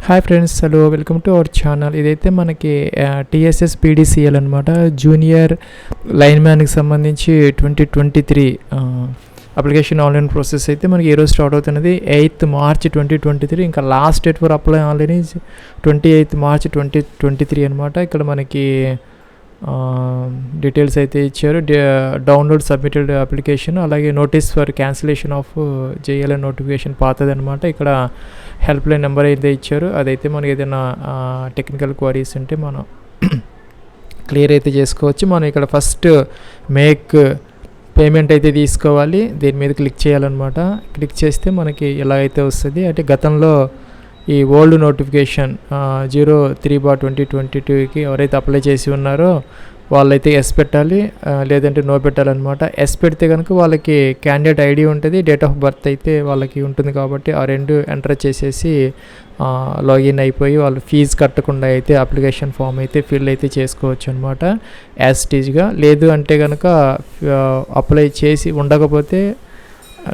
Hi friends, hello, welcome to our channel. ఇదైతే మనకి TSSPDCL అనమాట, జూనియర్ లైన్మ్యాన్కి సంబంధించి 2023 అప్లికేషన్ ఆన్లైన్ ప్రాసెస్ అయితే మనకి ఈరోజు స్టార్ట్ అవుతున్నది 8th March 2023. ఇంకా last date for apply online 28th March 2023 అనమాట. ఇక్కడ మనకి డీటెయిల్స్ అయితే ఇచ్చారు. డౌన్లోడ్ సబ్మిటెడ్ అప్లికేషన్, అలాగే notice for cancellation of JLM notification పాతది అనమాట. ఇక్కడ హెల్ప్ లైన్ నెంబర్ అయితే ఇచ్చారు. అదైతే మనకి ఏదైనా టెక్నికల్ క్వరీస్ ఉంటే మనం క్లియర్ అయితే చేసుకోవచ్చు. మనం ఇక్కడ ఫస్ట్ మేక్ పేమెంట్ అయితే తీసుకోవాలి. దీని మీద క్లిక్ చేయాలన్నమాట. క్లిక్ చేస్తే మనకి ఇలా అయితే వస్తుంది. అంటే గతంలో ఈ ఓల్డ్ నోటిఫికేషన్ 03/2022కి ఎవరైతే అప్లై చేసి ఉన్నారో వాళ్ళైతే ఎస్ పెట్టాలి, లేదంటే నో పెట్టాలన్నమాట. ఎస్ పెడితే కనుక వాళ్ళకి క్యాండిడేట్ ఐడి ఉంటుంది, డేట్ ఆఫ్ బర్త్ అయితే వాళ్ళకి ఉంటుంది. కాబట్టి ఆ రెండు ఎంటర్ చేసేసి లాగిన్ అయిపోయి వాళ్ళు ఫీజు కట్టకుండా అయితే అప్లికేషన్ ఫామ్ అయితే ఫిల్ అయితే చేసుకోవచ్చు అనమాట యాజ్ టీజ్గా. లేదు అంటే కనుక అప్లై చేసి ఉండకపోతే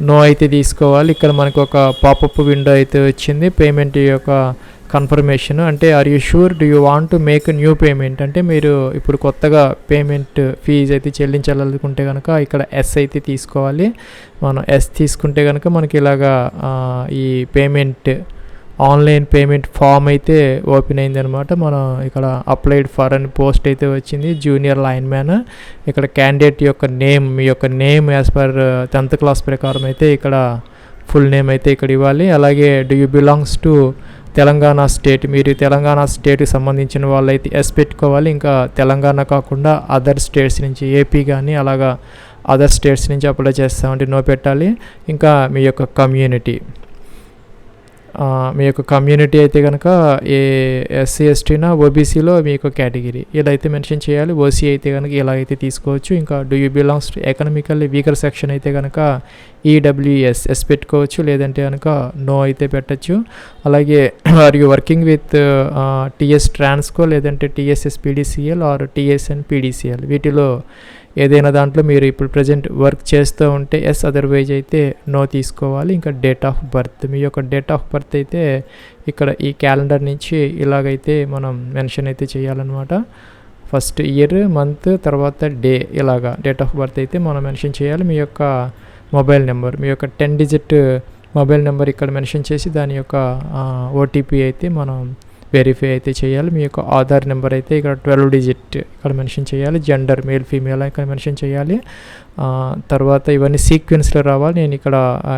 నో అయితే తీసుకోవాలి. ఇక్కడ మనకు ఒక పాపప్ విండో అయితే వచ్చింది, పేమెంట్ యొక్క కన్ఫర్మేషన్. అంటే are you sure, do you want to make new payment, అంటే మీరు ఇప్పుడు కొత్తగా పేమెంట్ ఫీజు అయితే చెల్లించాలనుకుంటే కనుక ఇక్కడ ఎస్ అయితే తీసుకోవాలి. మనం ఎస్ తీసుకుంటే కనుక మనకి ఇలాగా ఈ పేమెంట్ ఆన్లైన్ పేమెంట్ ఫామ్ అయితే ఓపెన్ అయిందనమాట. మనం ఇక్కడ అప్లైడ్ ఫర్ అని పోస్ట్ అయితే వచ్చింది, జూనియర్ లైన్మ్యాన్. ఇక్కడ క్యాండిడేట్ యొక్క నేమ్, మీ యొక్క name as per 10th class ప్రకారం అయితే ఇక్కడ ఫుల్ నేమ్ అయితే ఇక్కడ ఇవ్వాలి. అలాగే do you belongs to Telangana state, మీరు తెలంగాణ స్టేట్కి సంబంధించిన వాళ్ళైతే ఎస్ పెట్టుకోవాలి. ఇంకా తెలంగాణ కాకుండా అదర్ స్టేట్స్ నుంచి, ఏపీ కానీ అలాగా అదర్ స్టేట్స్ నుంచి అప్లై చేస్తామంటే నో పెట్టాలి. ఇంకా మీ యొక్క కమ్యూనిటీ అయితే కనుక SC STనా OBCలో మీ యొక్క కేటగిరీ ఇలా అయితే మెన్షన్ చేయాలి. OC అయితే కనుక ఇలా అయితే తీసుకోవచ్చు. ఇంకా do you belongs to economically weaker section అయితే కనుక EWS ఎస్ పెట్టుకోవచ్చు, లేదంటే కనుక నో అయితే పెట్టచ్చు. అలాగే are you working with TS Transco, లేదంటే TSSPDCL ఆర్ TSNPDCL, వీటిలో ఏదైనా దాంట్లో మీరు ఇప్పుడు ప్రజెంట్ వర్క్ చేస్తూ ఉంటే ఎస్, అదర్వైజ్ అయితే నో తీసుకోవాలి. ఇంకా డేట్ ఆఫ్ బర్త్, మీ యొక్క డేట్ ఆఫ్ బర్త్ అయితే ఇక్కడ ఈ క్యాలెండర్ నుంచి ఇలాగైతే మనం మెన్షన్ అయితే చేయాలన్నమాట. ఫస్ట్ ఇయర్, మంత్, తర్వాత డే, ఇలాగా డేట్ ఆఫ్ బర్త్ అయితే మనం మెన్షన్ చేయాలి. మీ యొక్క మొబైల్ నెంబర్, మీ యొక్క 10 digit మొబైల్ నెంబర్ ఇక్కడ మెన్షన్ చేసి దాని యొక్క OTP అయితే మనం వెరిఫై అయితే చేయాలి. మీ యొక్క ఆధార్ నెంబర్ అయితే ఇక్కడ 12 digit ఇక్కడ మెన్షన్ చేయాలి. జెండర్ మేల్ ఫీమేల్ ఇక్కడ మెన్షన్ చేయాలి. తర్వాత ఇవన్నీ సీక్వెన్స్లో రావాలి. నేను ఇక్కడ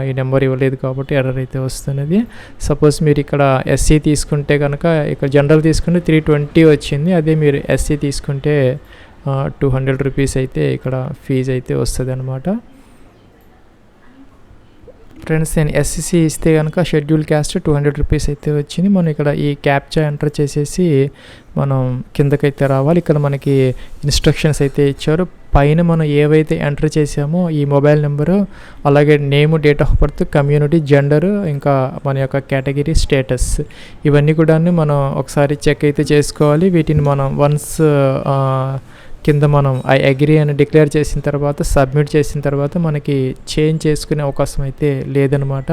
ఈ నెంబర్ ఇవ్వలేదు కాబట్టి ఎర్రర్ అయితే వస్తున్నది. సపోజ్ మీరు ఇక్కడ SC తీసుకుంటే కనుక ఇక్కడ జనరల్ తీసుకుంటే 320 వచ్చింది. అదే మీరు SC తీసుకుంటే 200 రూపీస్ అయితే ఇక్కడ ఫీజు అయితే వస్తుంది అనమాట. ఫ్రెండ్స్, నేను SC ఇస్తే కనుక షెడ్యూల్ క్యాస్ట్ 200 రూపీస్ అయితే వచ్చింది. మనం ఇక్కడ ఈ క్యాప్చా ఎంటర్ చేసేసి మనం కిందకైతే రావాలి. ఇక్కడ మనకి ఇన్స్ట్రక్షన్స్ అయితే ఇచ్చారు. పైన మనం ఏవైతే ఎంటర్ చేసామో ఈ మొబైల్ నెంబరు, అలాగే name, date of birth, community, gender, ఇంకా మన యొక్క కేటగిరీ, స్టేటస్, ఇవన్నీ కూడా మనం ఒకసారి చెక్ అయితే చేసుకోవాలి. వీటిని మనం వన్స్ కింద మనం ఐ అగ్రీ అని డిక్లేర్ చేసిన తర్వాత, సబ్మిట్ చేసిన తర్వాత మనకి చేంజ్ చేసుకునే అవకాశం అయితే లేదనమాట.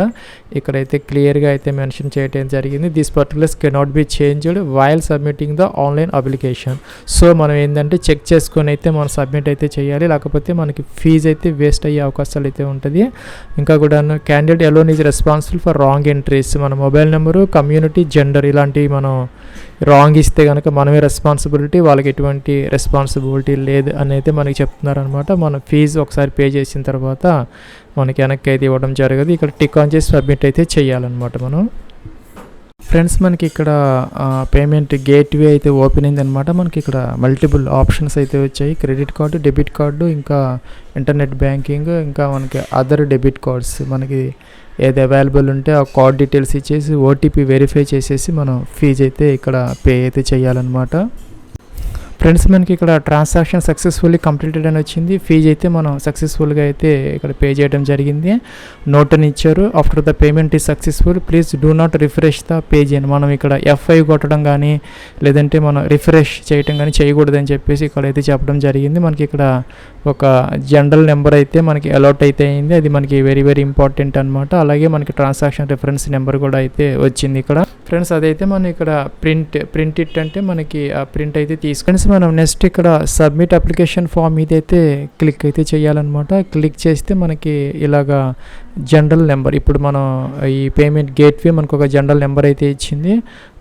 ఇక్కడైతే క్లియర్గా అయితే మెన్షన్ చేయడం జరిగింది. This particulars cannot be changed while submitting the online application. So మనం ఏంటంటే చెక్ చేసుకొని అయితే మనం సబ్మిట్ అయితే చేయాలి, లేకపోతే మనకి ఫీజు అయితే వేస్ట్ అయ్యే అవకాశాలు అయితే ఉంటుంది. ఇంకా కూడా candidate alone is responsible for wrong entries, మన మొబైల్ నెంబరు, కమ్యూనిటీ, జెండర్ ఇలాంటివి మనం రాంగ్ ఇస్తే కనుక మనమే రెస్పాన్సిబిలిటీ, వాళ్ళకి ఎటువంటి రెస్పాన్సిబిలిటీ లేదు అని అయితే మనకి చెప్తున్నారనమాట. మన ఫీజు ఒకసారి పే చేసిన తర్వాత మనకి వెనక్కి అయితే ఇవ్వడం జరగదు. ఇక్కడ టిక్ ఆన్ చేసి సబ్మిట్ అయితే చేయాలన్నమాట మనం. ఫ్రెండ్స్, మనకి ఇక్కడ పేమెంట్ గేట్వే అయితే ఓపెన్ అయింది అనమాట. మనకి ఇక్కడ మల్టిపుల్ ఆప్షన్స్ అయితే వచ్చాయి. క్రెడిట్ కార్డు, డెబిట్ కార్డు, ఇంకా ఇంటర్నెట్ బ్యాంకింగ్, ఇంకా మనకి అదర్ డెబిట్ కార్డ్స్, మనకి ఏది అవైలబుల్ ఉంటే ఆ కార్డ్ డీటెయిల్స్ ఇచ్చేసి OTP వెరిఫై చేసేసి మనం ఫీజు అయితే ఇక్కడ పే అయితే చేయాలన్నమాట. ఫ్రెండ్స్, మనకి ఇక్కడ ట్రాన్సాక్షన్ సక్సెస్ఫుల్లీ కంప్లీటెడ్ అని వచ్చింది. ఫీజు అయితే మనం సక్సెస్ఫుల్గా అయితే ఇక్కడ పే చేయడం జరిగింది. నోట్ అని ఇచ్చారు. After the payment is successful, please do not refresh the page అని. మనం ఇక్కడ F5 కొట్టడం కానీ, లేదంటే మనం రిఫ్రెష్ చేయడం కానీ చేయకూడదని చెప్పేసి ఇక్కడైతే చెప్పడం జరిగింది. మనకి ఇక్కడ ఒక జనరల్ నెంబర్ అయితే మనకి అలాట్ అయితే అయింది. అది మనకి వెరీ వెరీ ఇంపార్టెంట్ అనమాట. అలాగే మనకి ట్రాన్సాక్షన్ రిఫరెన్స్ నెంబర్ కూడా అయితే వచ్చింది ఇక్కడ. ఫ్రెండ్స్ అదైతే మనం ఇక్కడ ప్రింట్ ఇట్ అంటే మనకి ఆ ప్రింట్ అయితే ఫ్రెండ్స్ మనం నెక్స్ట్ ఇక్కడ సబ్మిట్ అప్లికేషన్ ఫామ్ ఇదైతే క్లిక్ అయితే చేయాలన్నమాట. క్లిక్ చేస్తే మనకి ఇలాగా జనరల్ నెంబర్, ఇప్పుడు మనం ఈ పేమెంట్ గేట్వే మనకు ఒక జనరల్ నెంబర్ అయితే ఇచ్చింది,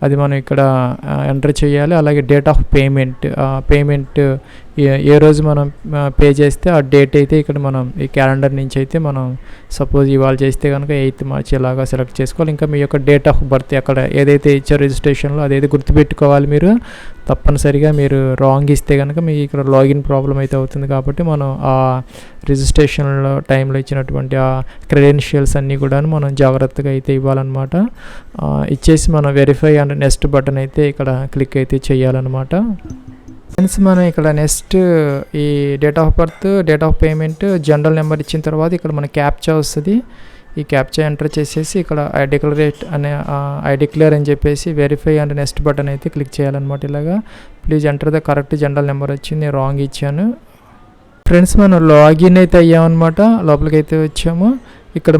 అది మనం ఇక్కడ ఎంటర్ చేయాలి. అలాగే డేట్ ఆఫ్ పేమెంట్ ఏ రోజు మనం పే చేస్తే ఆ డేట్ అయితే ఇక్కడ మనం ఈ క్యాలెండర్ నుంచి అయితే మనం సపోజ్ ఇవాళ చేస్తే కనుక 8th March ఇలాగా సెలెక్ట్ చేసుకోవాలి. ఇంకా మీ యొక్క డేట్ ఆఫ్ బర్త్ అక్కడ ఏదైతే ఇచ్చారో రిజిస్ట్రేషన్లో అదైతే గుర్తుపెట్టుకోవాలి మీరు. తప్పనిసరిగా మీరు రాంగ్ ఇస్తే కనుక మీకు ఇక్కడ లాగిన్ ప్రాబ్లం అయితే అవుతుంది. కాబట్టి మనం ఆ రిజిస్ట్రేషన్లో టైంలో ఇచ్చినటువంటి ఆ క్రెడెన్షియల్స్ అన్నీ కూడా మనం జాగ్రత్తగా అయితే ఇవ్వాలన్నమాట. ఇచ్చేసి మనం వెరిఫై అండ్ నెక్స్ట్ బటన్ అయితే ఇక్కడ క్లిక్ అయితే చేయాలన్నమాట. ఫ్రెండ్స్ మనం ఇక్కడ నెక్స్ట్ ఈ date of birth, date of payment, general number ఇచ్చిన తర్వాత ఇక్కడ మన క్యాప్చా వస్తుంది. ఈ క్యాప్చా ఎంటర్ చేసేసి ఇక్కడ ఐ డిక్లేర్ అని చెప్పేసి వెరిఫై అండ్ నెక్స్ట్ బటన్ అయితే క్లిక్ చేయాలన్నమాట. ఇలాగా please enter the correct general number వచ్చింది, నేను రాంగ్ ఇచ్చాను. ఫ్రెండ్స్ మనం లాగిన్ అయితే అయ్యామన్నమాట, లోపలికి అయితే వచ్చాము. ఇక్కడ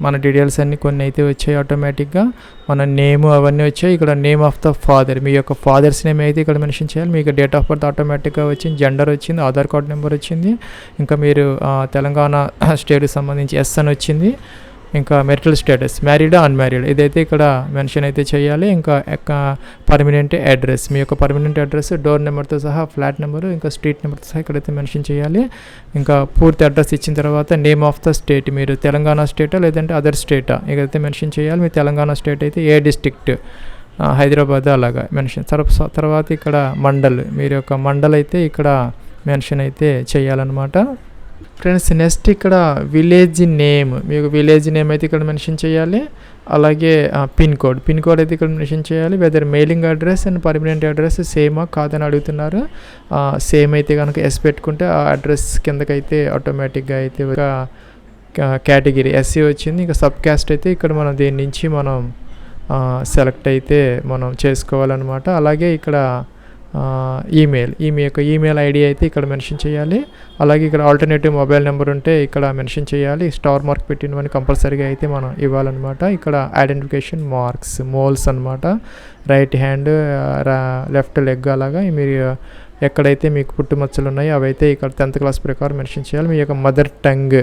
మన డీటెయిల్స్ అన్నీ కొన్ని అయితే వచ్చాయి ఆటోమేటిక్గా, మన నేమ్ అవన్నీ వచ్చాయి. ఇక్కడ నేమ్ ఆఫ్ ద ఫాదర్, మీ యొక్క ఫాదర్స్ నేమ్ అయితే ఇక్కడ మెన్షన్ చేయాలి. మీకు డేట్ ఆఫ్ బర్త్ ఆటోమేటిక్గా వచ్చింది, జెండర్ వచ్చింది, ఆధార్ కార్డ్ నెంబర్ వచ్చింది. ఇంకా మీరు తెలంగాణ స్టేట్కి సంబంధించి ఎస్ అని వచ్చింది. ఇంకా మెరిటల్ స్టేటస్ మ్యారీడా అన్మ్యారీడ్ ఇదైతే ఇక్కడ మెన్షన్ అయితే చేయాలి. ఇంకా పర్మనెంట్ అడ్రస్, మీ యొక్క పర్మనెంట్ అడ్రస్ డోర్ నెంబర్తో సహా, ఫ్లాట్ నెంబరు, ఇంకా స్ట్రీట్ నెంబర్తో సహా ఇక్కడైతే మెన్షన్ చేయాలి. ఇంకా పూర్తి అడ్రస్ ఇచ్చిన తర్వాత నేమ్ ఆఫ్ ద స్టేట్, మీరు తెలంగాణ స్టేటా లేదంటే అదర్ స్టేటా ఇకైతే మెన్షన్ చేయాలి. మీ తెలంగాణ స్టేట్ అయితే ఏ డిస్ట్రిక్ట్, హైదరాబాద్ అలాగా మెన్షన్. తర్వాత ఇక్కడ మండల్, మీరు యొక్క మండల్ అయితే ఇక్కడ మెన్షన్ అయితే చేయాలన్నమాట. ఫ్రెండ్స్ నెక్స్ట్ ఇక్కడ విలేజ్ నేమ్, మీకు విలేజ్ నేమ్ అయితే ఇక్కడ మెన్షన్ చేయాలి. అలాగే పిన్ కోడ్ అయితే ఇక్కడ మెన్షన్ చేయాలి. Whether mailing address and permanent address సేమా కాదని అడుగుతున్నారు. సేమ్ అయితే కనుక ఎస్ పెట్టుకుంటే ఆ అడ్రస్ కిందకైతే ఆటోమేటిక్గా అయితే కేటగిరీ ఎస్సీ వచ్చింది. ఇంకా సబ్ క్యాస్ట్ అయితే ఇక్కడ మనం దీని నుంచి మనం సెలెక్ట్ అయితే మనం చేసుకోవాలన్నమాట. అలాగే ఇక్కడ ఈమెయిల్ ఐడి అయితే ఇక్కడ మెన్షన్ చేయాలి. అలాగే ఇక్కడ ఆల్టర్నేటివ్ మొబైల్ నెంబర్ ఉంటే ఇక్కడ మెన్షన్ చేయాలి. స్టార్ మార్క్ పెట్టినవన్నీ కంపల్సరీగా అయితే మనం ఇవ్వాలన్నమాట. ఇక్కడ ఐడెంటిఫికేషన్ మార్క్స్ మోల్స్ అనమాట, రైట్ హ్యాండ్, లెఫ్ట్ లెగ్, అలాగా మీరు ఎక్కడైతే మీకు పుట్టుమచ్చలు ఉన్నాయో అవైతే ఇక్కడ 10th class ప్రకారం మెన్షన్ చేయాలి. మీ యొక్క మదర్ టంగ్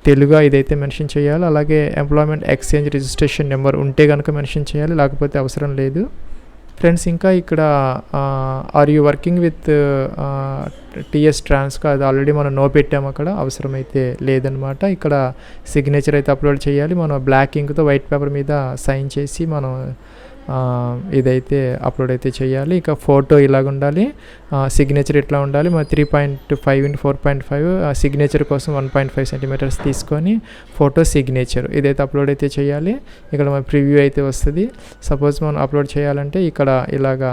తెలుగు ఇదైతే మెన్షన్ చేయాలి. అలాగే ఎంప్లాయ్మెంట్ ఎక్స్చేంజ్ రిజిస్ట్రేషన్ నెంబర్ ఉంటే కనుక మెన్షన్ చేయాలి, లేకపోతే అవసరం లేదు. ఫ్రెండ్స్ ఇంకా ఇక్కడ are you working with TS Transco, అది ఆల్రెడీ మనం నో పెట్టాము, అక్కడ అవసరమైతే లేదనమాట. ఇక్కడ సిగ్నేచర్ అయితే అప్లోడ్ చేయాలి. మనం బ్లాక్ ఇంక్తో వైట్ పేపర్ మీద సైన్ చేసి మనం ఇదైతే అప్లోడ్ అయితే చేయాలి. ఇక ఫోటో ఇలాగ ఉండాలి, సిగ్నేచర్ ఇట్లా ఉండాలి. మన 3.5 x 4.5 సిగ్నేచర్ కోసం 1.5 cm తీసుకొని ఫోటో సిగ్నేచర్ ఇదైతే అప్లోడ్ అయితే చేయాలి. ఇక్కడ మన ప్రివ్యూ అయితే వస్తుంది. సపోజ్ మనం అప్లోడ్ చేయాలంటే ఇక్కడ ఇలాగా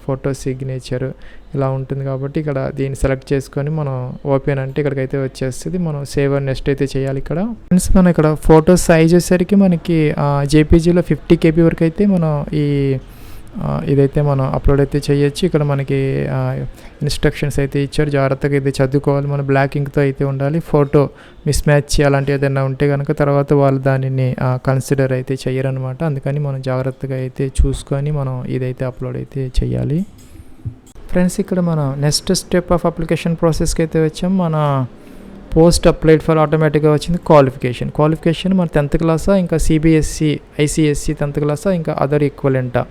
ఫోటో సిగ్నేచర్ ఇలా ఉంటుంది. కాబట్టి ఇక్కడ దీన్ని సెలెక్ట్ చేసుకొని మనం ఓపెన్ అంటే ఇక్కడికైతే వచ్చేస్తుంది. మనం సేవ్ అండ్ నెక్స్ట్ అయితే చేయాలి. ఇక్కడ ఫ్రెండ్స్ మనం ఇక్కడ ఫోటో సైజ్ వచ్చేసరికి మనకి జేపీజీలో 50 KB వరకు అయితే మనం ఇదైతే మనం అప్లోడ్ అయితే చేయొచ్చు. ఇక్కడ మనకి ఇన్స్ట్రక్షన్స్ అయితే ఇచ్చారు, జాగ్రత్తగా అయితే చదువుకోవాలి. మన బ్లాక్ ఇంక్తో అయితే ఉండాలి. ఫోటో మిస్ మ్యాచ్ అలాంటివి ఏదైనా ఉంటే కనుక తర్వాత వాళ్ళు దానిని కన్సిడర్ అయితే చేయరనమాట. అందుకని మనం జాగ్రత్తగా అయితే చూసుకొని మనం ఇదైతే అప్లోడ్ అయితే చేయాలి. ఫ్రెండ్స్ ఇక్కడ మనం నెక్స్ట్ స్టెప్ ఆఫ్ అప్లికేషన్ ప్రాసెస్కి అయితే వచ్చాం. మన పోస్ట్ అప్లైడ్ ఫర్ ఆటోమేటిక్గా వచ్చింది క్వాలిఫికేషన్ మన 10th class, ఇంకా సిబిఎస్సి ఐసిఎస్సి 10th class, ఇంకా అదర్ ఈక్వలెంటా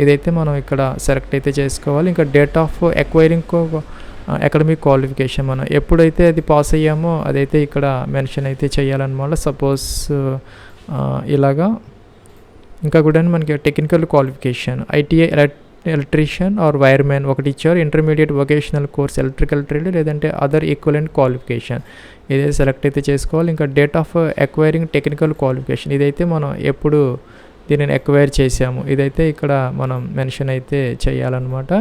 ఇదైతే మనం ఇక్కడ సెలెక్ట్ అయితే చేసుకోవాలి. ఇంకా date of acquiring academic qualification మనం ఎప్పుడైతే అది పాస్ అయ్యామో అదైతే ఇక్కడ మెన్షన్ అయితే చేయాలన్నమాట. సపోజ్ ఇలాగా ఇంకా కూడా మనకి technical qualification ITI electrician or wiremen ఒకటి ఇచ్చారు. Intermediate vocational course electrical trade లేదంటే అదర్ ఈక్వలెంట్ క్వాలిఫికేషన్ ఇదైతే సెలెక్ట్ అయితే చేసుకోవాలి. ఇంకా date of acquiring technical qualification ఇదైతే మనం ఎప్పుడు దీనిని ఎక్వైర్ చేసాము ఇదైతే ఇక్కడ మనం మెన్షన్ అయితే చేయాలన్నమాట.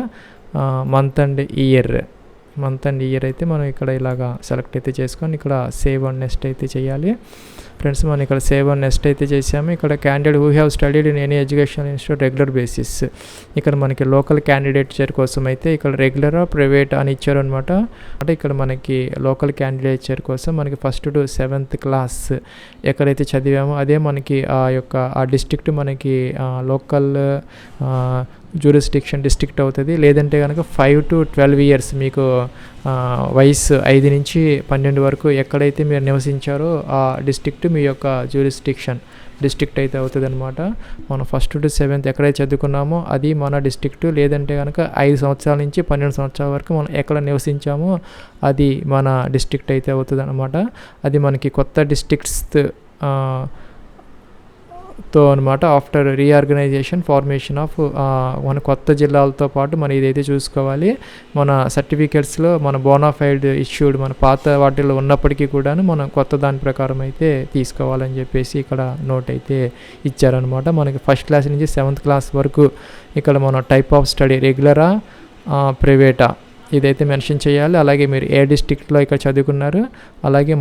మంత్ అండ్ ఇయర్ అయితే మనం ఇక్కడ ఇలాగా సెలెక్ట్ అయితే చేసుకొని ఇక్కడ సేవ్ అండ్ నెక్స్ట్ అయితే చేయాలి. ఫ్రెండ్స్ మనం ఇక్కడ సేవ్ అండ్ నెక్స్ట్ అయితే చేసాము. ఇక్కడ candidate who have studied in any education institute regular basis, ఇక్కడ మనకి లోకల్ క్యాండిడేచర్ కోసం అయితే ఇక్కడ రెగ్యులర్ ప్రైవేట్ అని ఇచ్చారు అనమాట. అంటే ఇక్కడ మనకి లోకల్ క్యాండిడేచర్ కోసం మనకి 1st to 7th క్లాస్ ఎక్కడైతే చదివామో అదే మనకి ఆ డిస్ట్రిక్ట్ మనకి లోకల్ జ్యూరిస్డిక్షన్ డిస్ట్రిక్ట్ అవుతుంది. లేదంటే కనుక 5 to 12 ఇయర్స్ మీకు వయసు 5 నుంచి 12 వరకు ఎక్కడైతే మీరు నివసించారో ఆ డిస్ట్రిక్ట్ మీ యొక్క జ్యూరిస్డిక్షన్ డిస్ట్రిక్ట్ అయితే అవుతుంది అనమాట. మనం 1st to 7th ఎక్కడైతే చదువుకున్నామో అది మన డిస్ట్రిక్ట్. లేదంటే కనుక 5 సంవత్సరాల నుంచి 12 సంవత్సరాల వరకు మనం ఎక్కడ నివసించామో అది మన డిస్ట్రిక్ట్ అయితే అవుతుంది అనమాట. అది మనకి కొత్త డిస్ట్రిక్ట్స్ తో అనమాట. ఆఫ్టర్ రీఆర్గనైజేషన్ ఫార్మేషన్ ఆఫ్ మన కొత్త జిల్లాలతో పాటు మనం ఇదైతే చూసుకోవాలి. మన సర్టిఫికేట్స్లో మన బోనాఫైడ్ ఇష్యూడ్ మన పాత వాటిల్లో ఉన్నప్పటికీ కూడాను మనం కొత్త దాని ప్రకారం అయితే తీసుకోవాలని చెప్పేసి ఇక్కడ నోట్ అయితే ఇచ్చారనమాట. మనకి 1st క్లాస్ నుంచి 7th క్లాస్ వరకు ఇక్కడ మన టైప్ ఆఫ్ స్టడీ రెగ్యులరా ప్రైవేటా ఇదైతే మెన్షన్ చేయాలి. అలాగే మీరు ఏ డిస్ట్రిక్ట్లో ఇక్కడ చదువుకున్నారు, అలాగే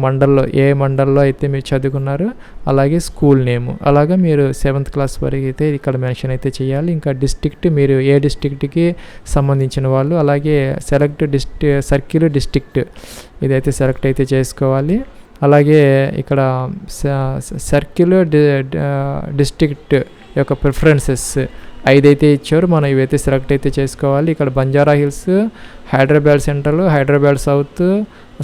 ఏ మండల్లో అయితే మీరు చదువుకున్నారు, అలాగే స్కూల్ నేము, అలాగే మీరు 7th క్లాస్ వరకు అయితే ఇక్కడ మెన్షన్ అయితే చేయాలి. ఇంకా డిస్ట్రిక్ట్ మీరు ఏ డిస్ట్రిక్ట్కి సంబంధించిన వాళ్ళు, అలాగే సర్కిల్ డిస్ట్రిక్ట్ ఇదైతే సెలెక్ట్ అయితే చేసుకోవాలి. అలాగే ఇక్కడ సర్కిల్ డిస్ట్రిక్ట్ యొక్క ప్రిఫరెన్సెస్ 5 అయితే ఇచ్చారు. మనం ఇవైతే సెలెక్ట్ అయితే చేసుకోవాలి. ఇక్కడ బంజారా హిల్స్, హైదరాబాద్ సెంట్రల్, హైదరాబాద్ సౌత్,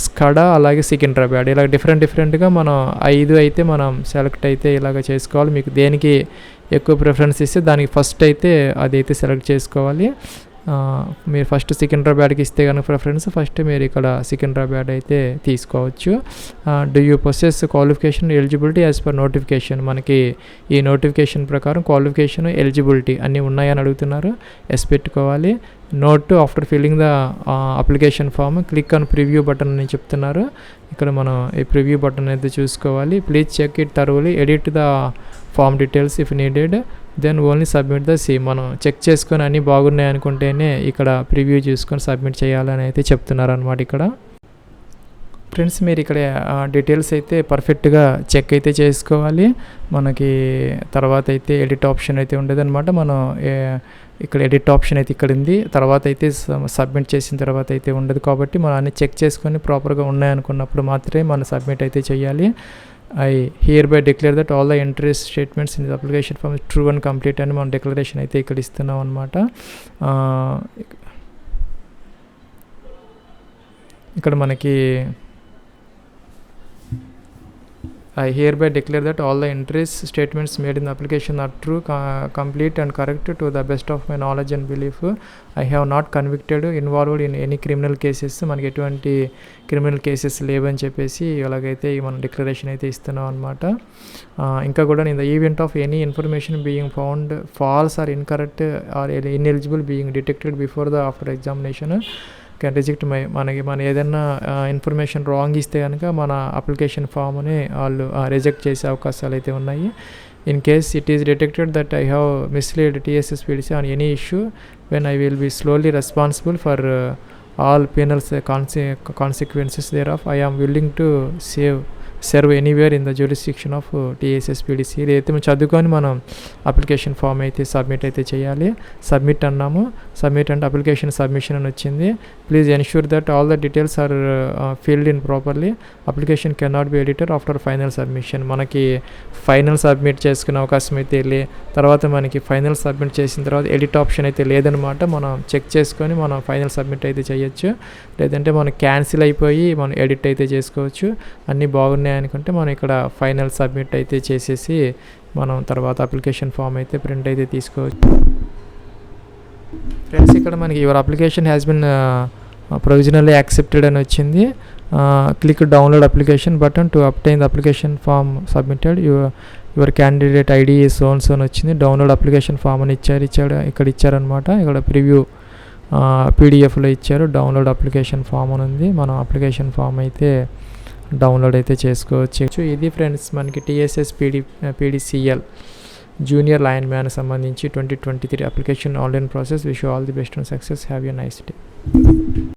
స్కడా, అలాగే సికింద్రాబాద్ ఇలా డిఫరెంట్గా మనం 5 అయితే మనం సెలెక్ట్ అయితే ఇలాగ చేసుకోవాలి. మీకు దేనికి ఎక్కువ ప్రిఫరెన్స్ ఇస్తే దానికి ఫస్ట్ అయితే అదైతే సెలెక్ట్ చేసుకోవాలి. మీరు ఫస్ట్ సికింద్రాబాద్కి ఇస్తే కనుక ప్రిఫరెన్స్ ఫస్ట్ మీరు ఇక్కడ సికింద్రాబాద్ అయితే తీసుకోవచ్చు. Do you possess qualification eligibility as per notification, మనకి ఈ నోటిఫికేషన్ ప్రకారం క్వాలిఫికేషన్ ఎలిజిబిలిటీ అన్నీ ఉన్నాయని అడుగుతున్నారు. ఎస్ పెట్టుకోవాలి. Note after filling the application form click on preview button అని చెప్తున్నారు. ఇక్కడ మనం ఈ ప్రివ్యూ బటన్ అయితే చూసుకోవాలి. Please check it thoroughly, edit the form details if needed, then only submit the same. మనం చెక్ చేసుకొని అన్నీ బాగున్నాయి అనుకుంటేనే ఇక్కడ ప్రివ్యూ చూసుకొని సబ్మిట్ చేయాలని అయితే చెప్తున్నారు అనమాట. ఇక్కడ ఫ్రెండ్స్ మీరు ఇక్కడ డీటెయిల్స్ అయితే పర్ఫెక్ట్గా చెక్ అయితే చేసుకోవాలి. మనకి తర్వాత అయితే ఎడిట్ ఆప్షన్ అయితే ఉండదు అనమాట. మనం ఇక్కడ ఎడిట్ ఆప్షన్ అయితే ఇక్కడ ఉంది. తర్వాత అయితే సబ్మిట్ చేసిన తర్వాత అయితే ఉండదు. కాబట్టి మనం అన్ని చెక్ చేసుకొని ప్రాపర్గా ఉన్నాయనుకున్నప్పుడు మాత్రమే మనం సబ్మిట్ అయితే చేయాలి. I hereby declare that all the entries statements in the application form is true and complete అని మనం డిక్లరేషన్ అయితే ఇక్కడ ఇస్తున్నాం అనమాట. ఇక్కడ మనకి I hereby declare that all the entries statements made in the application are true, complete and correct to the best of my knowledge and belief. I have not convicted involved in any criminal cases. మనకి ఎటువంటి criminal cases లేవని చెప్పేసి అలాగైతే మనం declaration అయితే ఇస్తున్నాం అనమాట. ఇంకా కూడా in the event of any information being found false or incorrect or ineligible being detected before the after examination can reject మన ఏదైనా ఇన్ఫర్మేషన్ రాంగ్ ఇస్తే కనుక మన అప్లికేషన్ ఫామ్ని వాళ్ళు రిజెక్ట్ చేసే అవకాశాలు అయితే ఉన్నాయి. In case it is detected that I have mislead TSSPDC on any issue, when I will be solely responsible for all penal consequences thereof. I am willing to serve anywhere in the jurisdiction of TSSPDC. ఇదైతే మనం చదువుకొని మనం application form అయితే submit అయితే చేయాలి. Submit అన్నాము. Submit అంటే application submission అని వచ్చింది. Please ensure that all the details are filled in properly. Application can not be edited after final submission. మనకి ఫైనల్ సబ్మిట్ చేసుకునే అవకాశం అయితే తర్వాత మనకి ఫైనల్ సబ్మిట్ చేసిన తర్వాత ఎడిట్ ఆప్షన్ అయితే లేదనమాట. మనం చెక్ చేసుకొని మనం ఫైనల్ సబ్మిట్ అయితే చేయొచ్చు. లేదంటే మనం క్యాన్సిల్ అయిపోయి మనం ఎడిట్ అయితే చేసుకోవచ్చు. అన్నీ బాగున్నాయి అనుకుంటే మనం ఇక్కడ ఫైనల్ సబ్మిట్ అయితే చేసేసి మనం తర్వాత అప్లికేషన్ ఫామ్ అయితే ప్రింట్ అయితే తీసుకోవచ్చు. ఫ్రెండ్స్ ఇక్కడ మనకి your application has been provisionally accepted అని వచ్చింది. Click download application button to obtain the application form submitted. Your candidate ID shown అని వచ్చింది. డౌన్లోడ్ అప్లికేషన్ ఫామ్ అని ఇక్కడ ఇచ్చారనమాట. ఇక్కడ ప్రివ్యూ పీడిఎఫ్లో ఇచ్చారు. డౌన్లోడ్ అప్లికేషన్ ఫామ్ అని ఉంది. మనం అప్లికేషన్ ఫామ్ అయితే డౌన్లోడ్ అయితే చేసుకోవచ్చు. ఇది ఫ్రెండ్స్ మనకి TSSPDCL జూనియర్ లైన్ మ్యాన్ సంబంధించి 2023 application online process. Wish you all the best and success. Have a nice day.